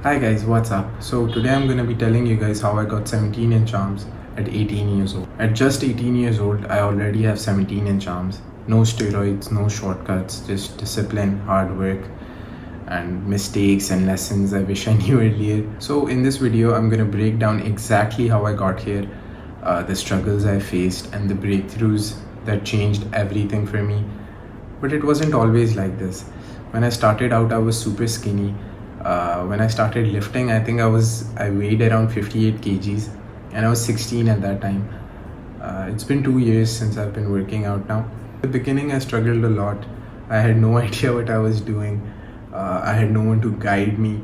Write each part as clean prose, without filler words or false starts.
Hi guys, what's up? So today I'm gonna be telling you guys how I got 17-inch arms at 18 years old. At just 18 years old, I already have 17-inch arms. No steroids, no shortcuts, just discipline, hard work, and mistakes and lessons I wish I knew earlier. So in this video, I'm gonna break down exactly how I got here, the struggles I faced, and the breakthroughs that changed everything for me. But it wasn't always like this. When I started out, I was super skinny. When I started lifting, I think I weighed around 58 kgs, and I was 16 at that time. It's been 2 years since I've been working out now. At the beginning, I struggled a lot. I had no idea what I was doing. I had no one to guide me.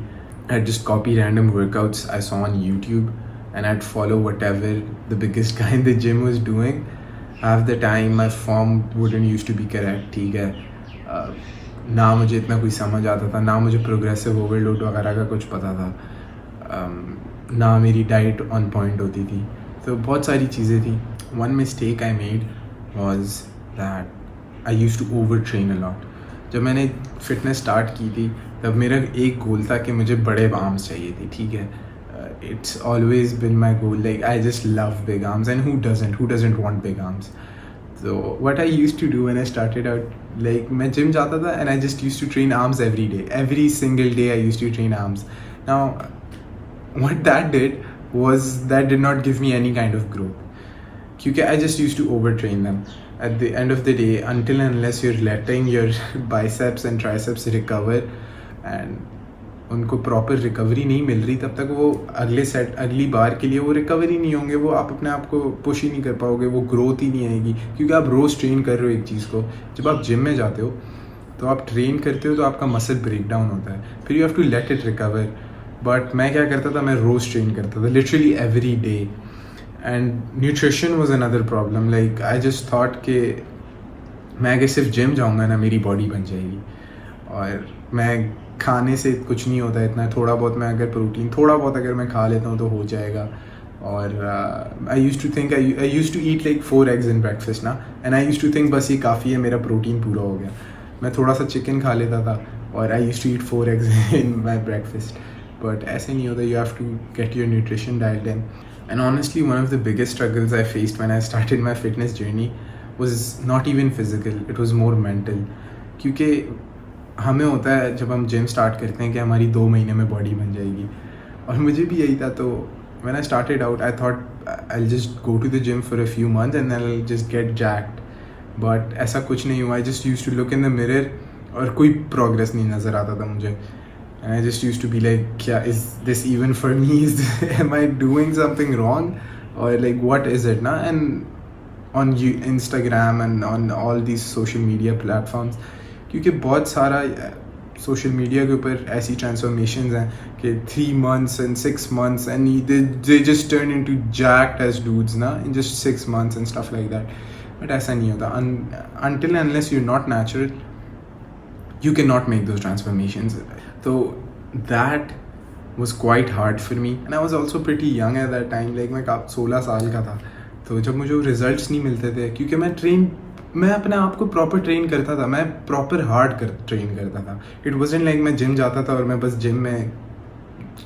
I'd just copy random workouts I saw on YouTube, and I'd follow whatever the biggest guy in the gym was doing. Half the time, my form wouldn't used to be correct. ठीक है, ना मुझे इतना कोई समझ आता था, ना मुझे प्रोग्रेसिव ओवरलोड वगैरह का कुछ पता था, ना मेरी डाइट ऑन पॉइंट होती थी. तो बहुत सारी चीज़ें थी. One mistake I made was that I used to over train a lot. जब मैंने फिटनेस स्टार्ट की थी तब मेरा एक गोल था कि मुझे बड़े आर्म्स चाहिए थे. ठीक है, it's always been my goal. Like, I just love big arms, and who doesn't want big arms? So what I used to do when I started out, like, मैं gym जाता था and I just used to train arms every day. Every single day I used to train arms. Now, what that did was that did not give me any kind of growth. Because I just used to overtrain them. At the end of the day, until and unless you're letting your biceps and triceps recover and उनको proper recovery नहीं मिल रही, तब तक वो अगली बार के लिए वो रिकवरी नहीं होंगे. वो आप अपने आप को पुश ही नहीं कर पाओगे, वो ग्रोथ ही नहीं आएगी, क्योंकि आप रोज़ ट्रेन कर रहे हो एक चीज़ को. जब आप जिम में जाते हो तो आप ट्रेन करते हो तो आपका मसल ब्रेक डाउन होता है, फिर you have to let it recover. But मैं क्या करता था, मैं रोज़ ट्रेन करता था, literally every day. And nutrition was another problem. Like, I just thought कि मैं अगर सिर्फ जिम जाऊँगा ना, मेरी बॉडी बन जाएगी. और मैं खाने से कुछ नहीं होता इतना, थोड़ा बहुत मैं अगर प्रोटीन थोड़ा बहुत अगर मैं खा लेता हूँ तो हो जाएगा. और I used to think, I used to eat like 4 eggs in breakfast ना, and I used to think बस ये काफ़ी है, मेरा प्रोटीन पूरा हो गया. मैं थोड़ा सा चिकन खा लेता था और I used to eat 4 eggs in my breakfast. But ऐसे नहीं होता. You have to get your nutrition diet in. And honestly, one of the biggest struggles I faced when I started my fitness journey was not even physical, it was more mental. क्योंकि हमें होता है जब हम gym start करते हैं कि हमारी 2 महीने में बॉडी बन जाएगी, और मुझे भी यही था. तो when I started out, I thought I just go to the gym for a few months and then I just get jacked. But ऐसा कुछ नहीं हुआ. I just used to look in the mirror और कोई progress नहीं नज़र आता था मुझे. And I just used to be like, क्या is this even for me? Is am I doing something wrong? और लाइक, व्हाट इज़ इट ना? And on Instagram and on all these social media platforms, क्योंकि बहुत सारा social media के ऊपर ऐसी transformations हैं कि 3 months and 6 months and they just turn into jacked as dudes ना in just 6 months and stuff like that. But ऐसा नहीं होता. Until and unless you're not natural, you cannot make those transformations. So that was quite hard for me, and I was also pretty young at that time. Like, मैं 16 साल का था. तो जब मुझे रिजल्ट्स नहीं मिलते थे, क्योंकि मैं अपने आप को प्रॉपर ट्रेन करता था, मैं प्रॉपर ट्रेन करता था. इट वाज़न्ट लाइक मैं जिम जाता था और मैं बस जिम में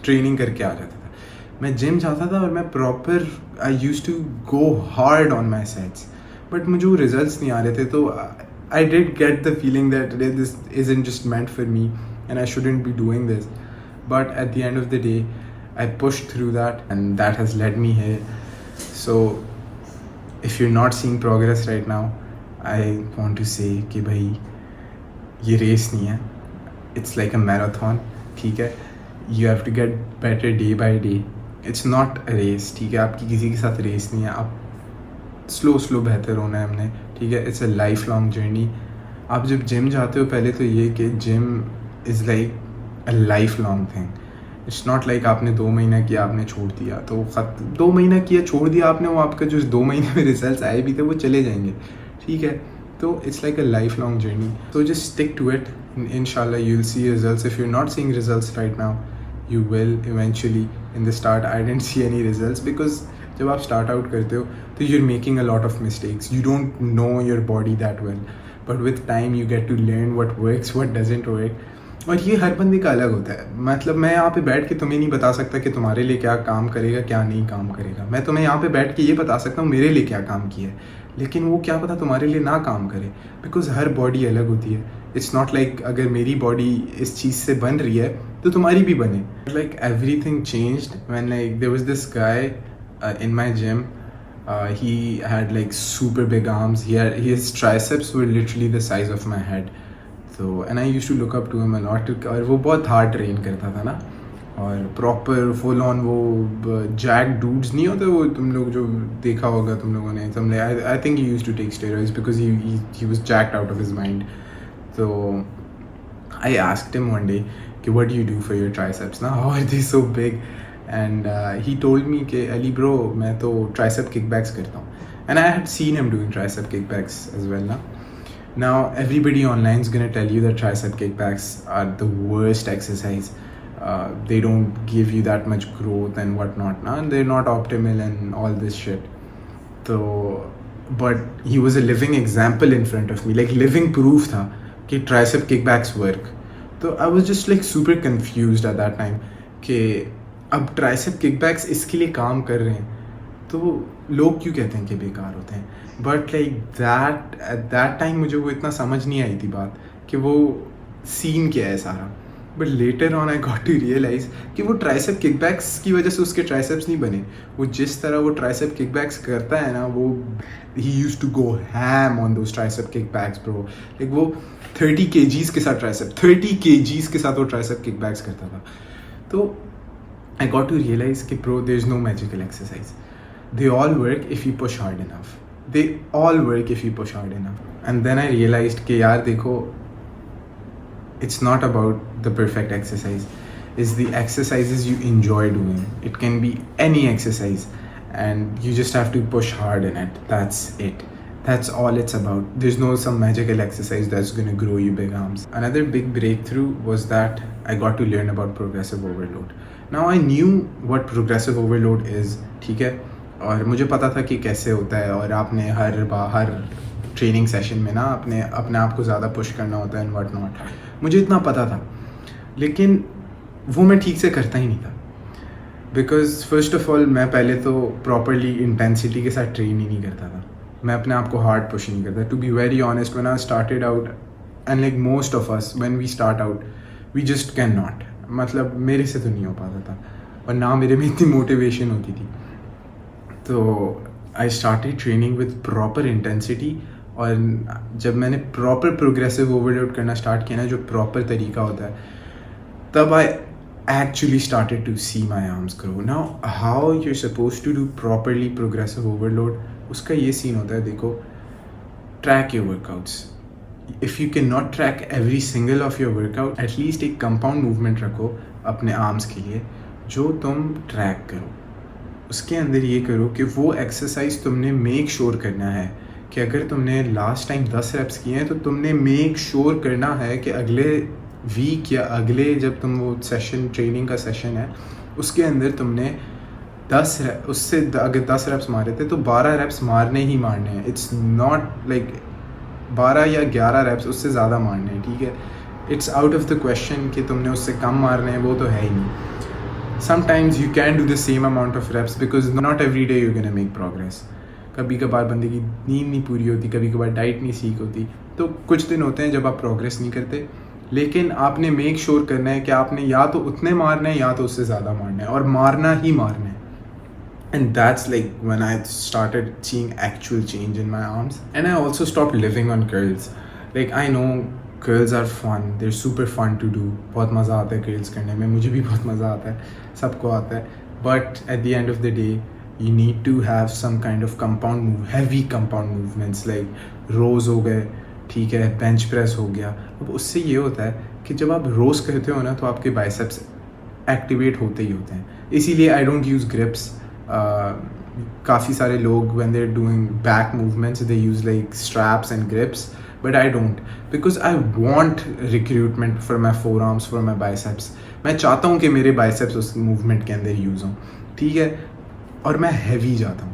ट्रेनिंग करके आ जाता था. मैं जिम जाता था और मैं proper I used to go hard on my sets. But मुझे वो रिजल्ट्स नहीं आ रहे थे. तो I did get the feeling that this isn't just meant for me and I shouldn't be doing this. But at the end of the day I pushed through that and that has led me here. So if you are not seeing progress right now, I want to say कि भाई ये race नहीं है, it's like a marathon. ठीक है, you have to get better day by day. It's not a race. ठीक है, आपकी किसी के साथ रेस नहीं है. आप स्लो बेहतर होना है हमने. ठीक है, it's a lifelong journey. आप जब जिम जाते हो, पहले तो ये कि gym is like a lifelong thing. It's not like आपने 2 महीना किया, आपने छोड़ दिया तो 2 महीना किया, छोड़ दिया आपने, वो आपका जो 2 महीने में रिजल्ट्स आए भी थे वो चले जाएंगे. ठीक है, तो it's like a life long journey. तो जस्ट स्टिक टू इट. इंशाल्लाह you will see results. If you are not seeing results right now, you will eventually. In the start I didn't see any results, because जब आप start out करते हो तो you are making a lot of mistakes. You don't know your body that well. But with time you get to learn what works, what doesn't work. और ये हर बंदे का अलग होता है। मतलब मैं यहाँ पे बैठ के तुम्हें नहीं बता सकता कि तुम्हारे लिए क्या काम करेगा क्या नहीं काम करेगा। मैं तुम्हें यहाँ पे बैठ के ये बता सकता हूँ मेरे लिए क्या काम किया है, लेकिन वो क्या पता तुम्हारे लिए ना काम करे, बिकॉज हर बॉडी अलग होती है। इट्स नॉट लाइक अगर मेरी बॉडी इस चीज़ से बन रही है तो तुम्हारी भी बने। Like everything changed when like there was this guy in my gym. He had like super big arms. His triceps were literally the size of my head. So and I used to look up to him a lot. और वो बहुत hard train करता था ना, और proper full on वो Jack dudes नहीं होते वो, तुम लोग जो देखा होगा तुम लोगों ने, तुमने I think he used to take steroids because he was jacked out of his mind. So I asked him one day कि what do you do for your triceps now, how are they so big? And he told me कि Ali bro मैं तो tricep kickbacks करता हूँ. And I had seen him doing tricep kickbacks as well ना. Now everybody online is gonna tell you that tricep kickbacks are the worst exercise. They don't give you that much growth and whatnot ना, and they're not optimal and all this shit. So but he was a living example in front of me, like living proof था कि tricep kickbacks work. So I was just like super confused at that time कि अब tricep kickbacks इसके लिए काम कर रहे हैं तो लोग क्यों कहते हैं कि बेकार होते हैं. But like that at that time मुझे वो इतना समझ नहीं आई थी बात कि वो सीन क्या है सारा. But later on I got to realise कि वो ट्राइसेप किकबैक्स की वजह से उसके ट्राइसेप्स नहीं बने. वो जिस तरह वो ट्राइसेप किकबैक्स करता है ना, वो he used to go ham on those tricep kickbacks bro. Like वो 30 kgs के साथ वो ट्राइसेप किकबैक्स करता था. तो I got to realize कि bro, there's no magical exercise. They all work if you push hard enough. And then I realized कि यार देखो, it's not about the perfect exercise. It's the exercises you enjoy doing. It can be any exercise, and you just have to push hard in it. That's it. That's all it's about. There's no some magical exercise that's gonna grow you big arms. Another big breakthrough was that I got to learn about progressive overload. Now I knew what progressive overload is, ठीक है, और मुझे पता था कि कैसे होता है, और आपने हर ट्रेनिंग सेशन में ना अपने आप को ज़्यादा पुश करना होता है एंड व्हाट नॉट. मुझे इतना पता था, लेकिन वो मैं ठीक से करता ही नहीं था. बिकॉज फर्स्ट ऑफ ऑल मैं पहले तो प्रॉपरली इंटेंसिटी के साथ ट्रेन ही नहीं करता था. मैं अपने आप को हार्ड पुश नहीं करता. To be very honest, when I started out and like most of us when we start out we just can not. मतलब मेरे से तो नहीं हो पाता था, और ना मेरे में इतनी मोटिवेशन होती थी. तो I started training with proper intensity, और जब मैंने प्रॉपर प्रोग्रेसिव ओवरलोड करना स्टार्ट किया ना, जो प्रॉपर तरीका होता है, तब आई actually started to see my arms grow. Now how you're supposed to do properly progressive overload, उसका ये सीन होता है. देखो, track your workouts. If you cannot track every single of your workout, at least एक compound movement रखो अपने arms के लिए जो तुम track करो. उसके अंदर ये करो कि वो exercise तुमने make sure करना है कि अगर तुमने last time 10 reps किए हैं तो तुमने make sure करना है कि अगले वीक या अगले जब तुम वो सेशन ट्रेनिंग का सेशन है उसके अंदर तुमने 10 उससे अगर 10 रेप्स मारे थे तो 12 रेप्स मारने ही मारने हैं. इट्स नॉट लाइक 12 या 11 रेप्स उससे ज़्यादा मारने हैं, ठीक है. It's out of the question कि तुमने उससे कम मारने हैं, वो तो है ही नहीं. Sometimes you can do the same amount of reps because not every day you can make progress. कभी कभार बंदे की नींद नहीं पूरी होती, कभी कभार डाइट नहीं सीख होती, तो कुछ दिन होते हैं जब आप प्रोग्रेस नहीं करते. लेकिन आपने मेक श्योर करना है कि आपने या तो उतने मारने हैं या तो उससे ज़्यादा मारना है, और मारना ही मारना है. And that's like when I started seeing actual change in my arms. And I also stop living on curls. Like I know curls are fun, they are super fun to do. बहुत मज़ा आता है curls करने में, मुझे भी बहुत मज़ा आता है, सबको आता है. But at the end of the day you need to have some kind of compound move, heavy compound movements like रोज़ हो गए, ठीक है, बेंच प्रेस हो गया. अब उससे ये होता है कि जब आप रोज़ करते हो ना तो आपके बाइसेप्स एक्टिवेट होते ही होते हैं. इसीलिए आई डोंट यूज़ ग्रिप्स. काफ़ी सारे लोग when they are doing back movements they use like straps and grips, but I don't, because I want recruitment for my forearms, for my biceps. मैं चाहता हूँ कि मेरे बाइसेप्स उस movement के अंदर यूज़ हों, ठीक है, और मैं हैवी जाता हूँ.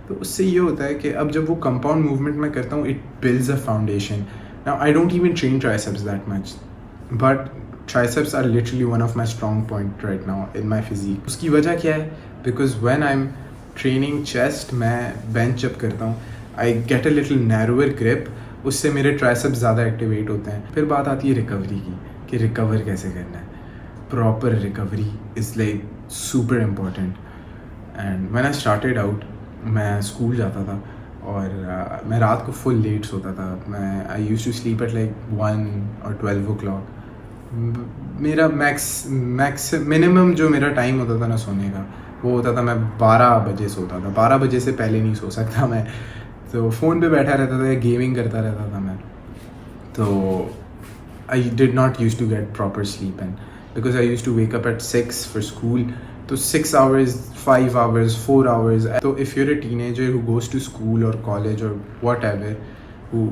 तो उससे ये होता है कि अब जब वो कंपाउंड मूवमेंट मैं करता हूँ, it builds a foundation. Now I don't even train triceps that much, but triceps are literally one of my strong point right now in my physique. उसकी वजह क्या है? Because when I'm training chest, मैं bench जब करता हूँ, I get a little narrower grip, उससे मेरे triceps ज़्यादा activate होते हैं. फिर बात आती है recovery की कि recover कैसे करना है. Proper recovery is like super important. And when I started out, मैं school जाता था और मैं रात को full late सोता था. I used to sleep at like 1 or 12 o'clock. मेरा मिनिमम जो मेरा टाइम होता था ना सोने का, वो होता था मैं 12 बजे सोता था. 12 बजे से पहले नहीं सो सकता मैं. तो फ़ोन पे बैठा रहता था या गेमिंग करता रहता था मैं. तो I did not use to get proper sleep and because I use to wake up at 6 for school. तो 6 hours, 5 hours, 4 hours. So if you're a teenager who goes to school or college or whatever, who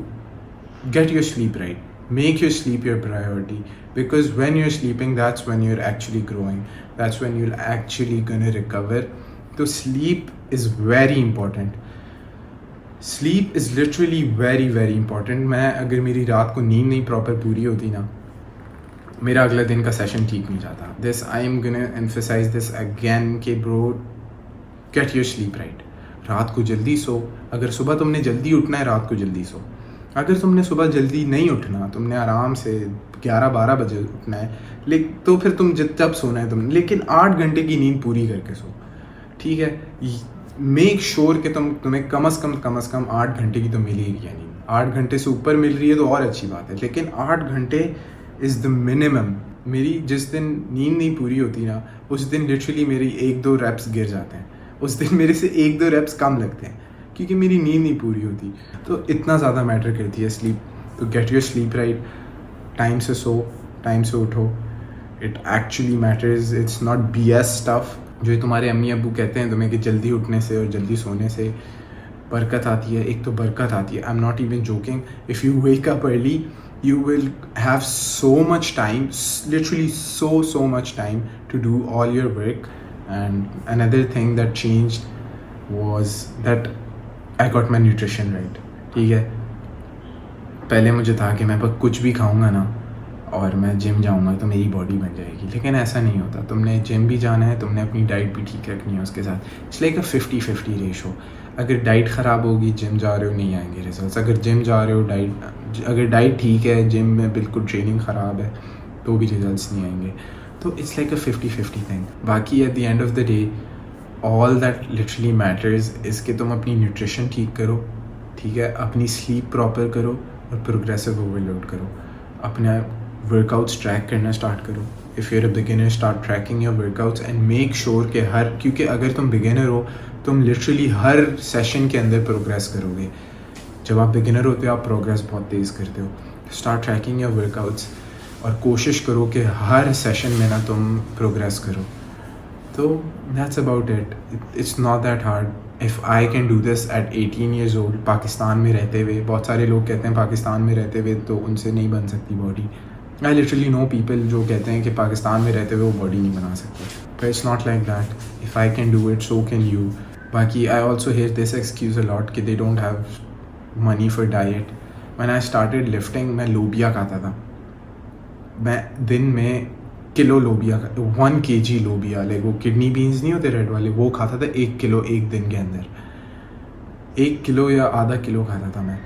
get your sleep right. Make your sleep your priority, because when you're sleeping, that's when you're actually growing. That's when you're actually gonna recover. So sleep is very important. Sleep is literally very very important. मैं अगर मेरी रात को नींद नहीं proper पूरी होती ना, मेरा अगला दिन का सेशन ठीक नहीं जाता. This I am gonna emphasize this again कि bro, get your sleep right. रात को जल्दी सो. अगर सुबह तुमने जल्दी उठना है, रात को जल्दी सो. अगर तुमने सुबह जल्दी नहीं उठना, तुमने आराम से 11-12 बजे उठना है, लेकिन तो फिर तुम जब सोना है तुमने, लेकिन 8 घंटे की नींद पूरी करके सो. ठीक है, मेक श्योर कि तुम्हें कम से कम 8 घंटे की तो मिल ही रही है नींद. 8 घंटे से ऊपर मिल रही है तो और अच्छी बात है, लेकिन 8 घंटे इज़ द मिनिमम. मेरी जिस दिन नींद नहीं पूरी होती ना, उस दिन लिटरली मेरी 1-2 reps गिर जाते हैं. उस दिन मेरे से 1-2 reps कम लगते हैं क्योंकि मेरी नींद नहीं पूरी होती. तो इतना ज़्यादा मैटर करती है स्लीप. तो get your sleep right. Time से सो, टाइम से उठो. It actually matters. It's not BS stuff जो तुम्हारे अम्मी अब्बू कहते हैं तुम्हें कि जल्दी उठने से और जल्दी सोने से बरकत आती है. एक तो बरकत आती है, I am not even joking. If you wake up early, you will have so much time, literally so much time to do all your work. And another thing that changed was that I got my nutrition right. ठीक है, पहले मुझे था कि मैं बस कुछ भी खाऊंगा ना और मैं जिम जाऊंगा तो मेरी बॉडी बन जाएगी, लेकिन ऐसा नहीं होता. तुमने जिम भी जाना है, तुमने अपनी डाइट भी ठीक रखनी है उसके साथ. It's like a 50-50 ratio. अगर डाइट ख़राब होगी, जिम जा रहे हो, नहीं आएंगे रिजल्ट्स. अगर जिम जा रहे हो, अगर डाइट ठीक है, जिम में बिल्कुल ट्रेनिंग ख़राब है, तो भी रिजल्ट्स नहीं आएंगे. तो इट्स लाइक अ 50-50 थिंग. बाकी eight the end of the day all that literally matters is कि तुम अपनी न्यूट्रिशन ठीक करो. ठीक है, अपनी स्लीप प्रॉपर करो और प्रोग्रेसिव ओवरलोड करो. अपने वर्कआउट्स ट्रैक करना स्टार्ट करो. If you're a beginner, start trekking your workouts and make sure कि क्योंकि अगर तुम बिगिनर हो, तुम लिटरली हर सेशन के अंदर प्रोग्रेस करोगे. जब आप बिगिनर होते हो, आप प्रोग्रेस बहुत तेज़ करते हो. स्टार्ट ट्रैकिंग योर वर्कआउट्स और कोशिश करो कि हर सेशन में ना तुम प्रोग्रेस करो. तो that's about it. It's not that hard. If I can do this eight 18 years old, Pakistan में रहते हुए. बहुत सारे लोग कहते हैं पाकिस्तान में रहते हुए तो उनसे नहीं बन सकती body. I literally know people जो कहते हैं कि पाकिस्तान में रहते हुए वो बॉडी नहीं बना सकते. But it's not like that. If I can do it, so can you. बाकी I also hear this excuse a lot कि they don't have money for diet. When I started lifting, मैं लोबिया खाता था. मैं दिन में किलो लोबिया, 1 kg लोबिया, लाइक वो किडनी बीन्स नहीं होते रेड वाले, वो खाता था 1 किलो एक दिन के अंदर. 1 किलो या आधा किलो खाता था मैं.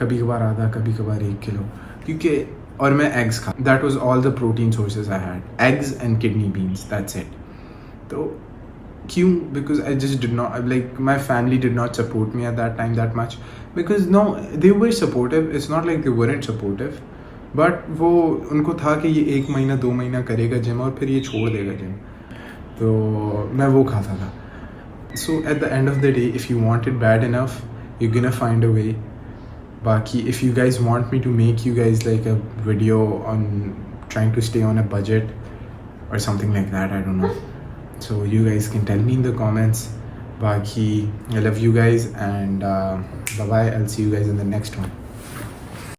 कभी कभार आधा, कभी कभार 1 किलो. क्योंकि और मैं एग्स खा. That was all the protein sources I had. Eggs and kidney beans, that's it. तो क्यों? Because I just did not, like my family did not support me at that time that much. Because no, they were supportive. It's not like they weren't supportive, but वो उनको था कि ये 1 महीना 2 महीना करेगा जिम और फिर ये छोड़ देगा जिम. तो मैं वो खाता था. So at the end of the day, if you want it bad enough, you gonna find a way. Baki, if you guys want me to make you guys like a video on trying to stay on a budget or something like that, I don't know. So you guys can tell me in the comments. Baki, I love you guys and bye bye. I'll see you guys in the next one.